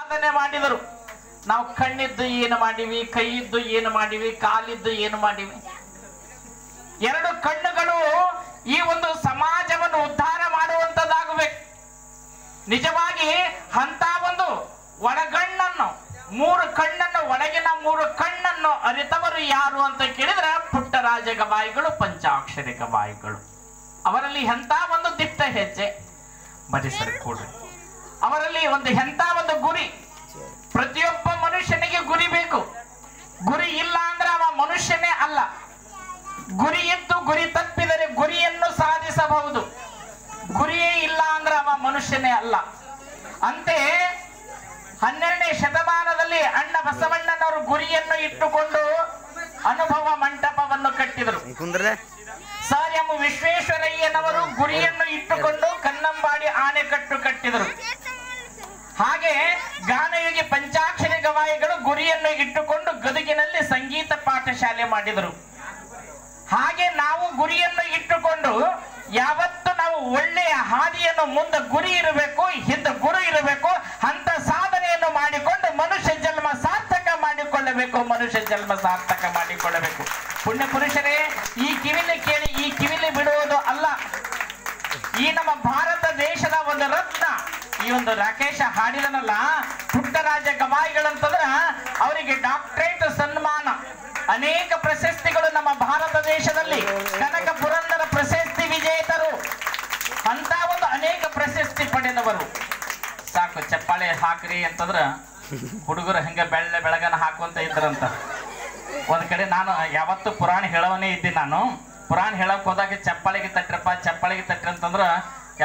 ಸಾಧನೆ ಮಾಡಿದರು. ನಾವು ಕಣ್ಣಿದ್ದು ಏನು ಮಾಡಿವಿ, ಕೈಯಿದ್ದು ಏನು ಮಾಡಿವಿ, ಕಾಲಿದ್ದು ಏನು ಮಾಡಿವಿ. ಎರಡು ಕಣ್ಣುಗಳು ಈ ಒಂದು ಸಮಾಜವನ್ನು ಉದ್ಧಾರ ಮಾಡುವಂತದ್ದಾಗಬೇಕು. ನಿಜವಾಗಿ ಅಂತ ಒಂದು ಒಳಗಣ್ಣನ್ನು, ಮೂರು ಕಣ್ಣನ್ನು, ಒಳಗಿನ ಮೂರು ಕಣ್ಣನ್ನು ಅರಿತವರು ಯಾರು ಅಂತ ಕೇಳಿದ್ರೆ ಪುಟ್ಟರಾಜ ಗವಾಯಿಗಳು, ಪಂಚಾಕ್ಷರಿ ಗವಾಯಿಗಳು. ಅವರಲ್ಲಿ ಎಂತ ಒಂದು ದಿಟ್ಟ ಹೆಜ್ಜೆ ಬರಿಸರಿ ಕೂಡ್ರಿ. ಅವರಲ್ಲಿ ಎಂತ ಒಂದು ಗುರಿ. ಪ್ರತಿಯೊಬ್ಬ ಮನುಷ್ಯನಿಗೆ ಗುರಿ ಬೇಕು. ಗುರಿ ಇಲ್ಲ ಅಂದ್ರೆ ಅವ ಮನುಷ್ಯನೇ ಅಲ್ಲ. ಗುರಿ ಇದ್ದು ಗುರಿ ತಪ್ಪಿದರೆ ಗುರಿಯನ್ನು ಸಾಧಿಸಬಹುದು. ಗುರಿಯೇ ಇಲ್ಲ ಅಂದ್ರೆ ಅವ ಮನುಷ್ಯನೇ ಅಲ್ಲ. ಅಂತೆ 12ನೇ ಶತಮಾನದಲ್ಲಿ ಅಣ್ಣ ಬಸವಣ್ಣನವರು ಗುರಿಯನ್ನು ಇಟ್ಟುಕೊಂಡು ಅನುಭವ ಮಂಟಪವನ್ನು ಕಟ್ಟಿದರು. ಸರ್ ಎಂ ವಿಶ್ವೇಶ್ವರಯ್ಯನವರು ಗುರಿಯನ್ನು ಇಟ್ಟುಕೊಂಡು ಕನ್ನಂಬಾಡಿ ಆಣೆಕಟ್ಟು ಕಟ್ಟಿದರು. ಹಾಗೆ ಗಾನಯೋಗಿ ಪಂಚಾಕ್ಷರಿ ಗವಾಯಿಗಳು ಗುರಿಯನ್ನು ಇಟ್ಟುಕೊಂಡು ಗದಗಿನಲ್ಲಿ ಸಂಗೀತ ಪಾಠಶಾಲೆ ಮಾಡಿದರು. ಹಾಗೆ ನಾವು ಗುರಿಯನ್ನು ಇಟ್ಟುಕೊಂಡು ಯಾವತ್ತು ನಾವು ಒಳ್ಳೆಯ ಹಾದಿಯನ್ನು, ಮುಂದೆ ಗುರಿ ಇರಬೇಕು, ಹಿಂದೆ ಗುರು ಇರಬೇಕು, ಅಂತ ಸಾಧನೆಯನ್ನು ಮಾಡಿಕೊಂಡು ಮನುಷ್ಯ ಜನ್ಮ ಸಾರ್ಥಕ ಮಾಡಿಕೊಳ್ಳಬೇಕು. ಮನುಷ್ಯ ಜನ್ಮ ಸಾರ್ಥಕ ಮಾಡಿಕೊಳ್ಳಬೇಕು. ಪುಣ್ಯ ಪುರುಷರೇ, ಈ ಕಿವಿಲಿ ಕೇಳಿ ಈ ಕಿವಿಲಿ ಬಿಡುವುದು ಅಲ್ಲ. ಈ ನಮ್ಮ ಭಾರತ ದೇಶದ ಒಂದು ರತ್ನ, ಈ ಒಂದು ರಾಕೇಶ ಹಾಡಿದನಲ್ಲ ಪುಟ್ಟರಾಜ ಗವಾಯಿಗಳಂತಂದ್ರ ಅವರಿಗೆ ಡಾಕ್ಟರೇಟ್ ಸನ್ಮಾನ, ಅನೇಕ ಪ್ರಶಸ್ತಿಗಳು ನಮ್ಮ ಭಾರತ ದೇಶದಲ್ಲಿ. ಕನಕ ಪುರಂದರ ಪ್ರಶಸ್ತಿ ವಿಜೇತರು, ಅಂತ ಒಂದು ಅನೇಕ ಪ್ರಶಸ್ತಿ ಪಡೆದವರು. ಸಾಕು, ಚಪ್ಪಾಳೆ ಹಾಕ್ರಿ ಅಂತಂದ್ರ ಹುಡುಗರು ಹಂಗ ಬೆಳಗನ ಹಾಕುವಂತ ಇದ್ರಂತ. ಒಂದ್ ಕಡೆ ನಾನು ಯಾವತ್ತು ಪುರಾಣ ಹೇಳವನೇ ಇದ್ದೀನಿ. ನಾನು ಪುರಾಣ ಹೇಳಕ್ ಹೋದಾಗ ಚಪ್ಪಾಳಿಗೆ ತಟ್ರಪ್ಪ, ಚಪ್ಪಾಳಿಗೆ ತಟ್ರಿ ಅಂತಂದ್ರ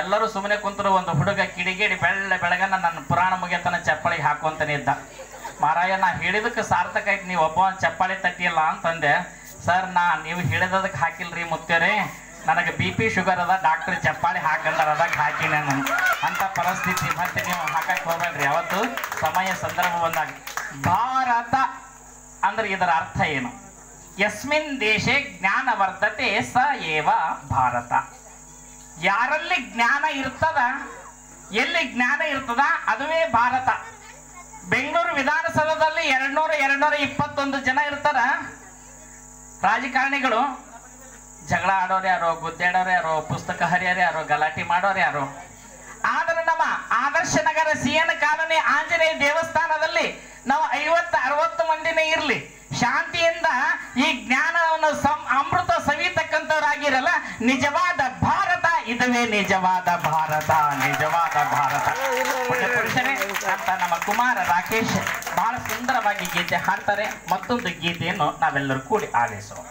ಎಲ್ಲರೂ ಸುಮ್ಮನೆ ಕುಂತರು. ಒಂದು ಹುಡುಗ ಕಿಡಿಗೇಡಿ ಬೆಳಗನ ನನ್ನ ಪುರಾಣ ಮುಗಿಯತನ ಚಪ್ಪಾಳಿಗೆ ಹಾಕುವಂತಾನೆ ಇದ್ದ. ಮಾರಾಯ, ನಾ ಹೇಳಿದಕ್ಕೆ ಸಾರ್ಥಕ ಆಯ್ತು, ನೀವು ಒಬ್ಬ ಚಪ್ಪಾಳಿ ತಟ್ಟಿಯಲ್ಲ ಅಂತಂದೆ. ಸರ್, ನೀವು ಹೇಳಿದಕ್ಕೆ ಹಾಕಿಲ್ರಿ ಮುತ್ತೇರಿ, ನನಗೆ BP ಶುಗರ್ ಅದ, ಡಾಕ್ಟರ್ ಚಪ್ಪಾಳಿ ಹಾಕಂದಾರ, ಅದಾಗ ಹಾಕಿ ನಾನು ಅಂತ ಪರಿಸ್ಥಿತಿ. ಮತ್ತೆ ನೀವು ಹಾಕಕ್ಕೆ ಹೋಗ್ಬೇಡ್ರಿ ಯಾವತ್ತು ಸಮಯ ಸಂದರ್ಭ ಬಂದಾಗ. ಭಾರತ ಅಂದ್ರೆ ಇದರ ಅರ್ಥ ಏನು? ಯಸ್ಮಿನ್ ದೇಶೆ ಜ್ಞಾನ ವರ್ಧತೆ ಸ ಏವ ಭಾರತ. ಯಾರಲ್ಲಿ ಜ್ಞಾನ ಇರ್ತದ, ಎಲ್ಲಿ ಜ್ಞಾನ ಇರ್ತದ ಅದುವೇ ಭಾರತ. ಬೆಂಗಳೂರು ವಿಧಾನಸೌಧದಲ್ಲಿ 221 ಜನ ಇರ್ತಾರ. ರಾಜಕಾರಣಿಗಳು ಜಗಳ ಆಡೋರು ಯಾರೋ, ಗುದ್ದಾಡೋರು ಯಾರೋ, ಪುಸ್ತಕ ಹರಿಯೋರು ಯಾರೋ, ಗಲಾಟೆ ಮಾಡೋರು ಯಾರೋ. ಆದ್ರೆ ನಮ್ಮ ಆದರ್ಶ ನಗರ CN ಕಾಲೋನಿ ಆಂಜನೇಯ ದೇವಸ್ಥಾನದಲ್ಲಿ ನಾವು 50-60 ಮಂದಿನೇ ಇರ್ಲಿ, ಶಾಂತಿಯಿಂದ ಈ ಜ್ಞಾನವನ್ನು ಅಮೃತ ಸವಿತಕ್ಕಂಥವ್ರಾಗಿರಲ್ಲ. ನಿಜವಾದ ಭಾರತ ಇದುವೇ ನಿಜವಾದ ಭಾರತ, ನಿಜವಾದ ಭಾರತ. ಪುರುಷರೇ ಅಂತ ನಮ್ಮ ಕುಮಾರ ರಾಕೇಶ್ ಬಹಳ ಸುಂದರವಾಗಿ ಗೀತೆ ಹಾಡ್ತಾರೆ. ಮತ್ತೊಂದು ಗೀತೆಯನ್ನು ನಾವೆಲ್ಲರೂ ಕೂಡಿ ಆಲಿಸೋಣ.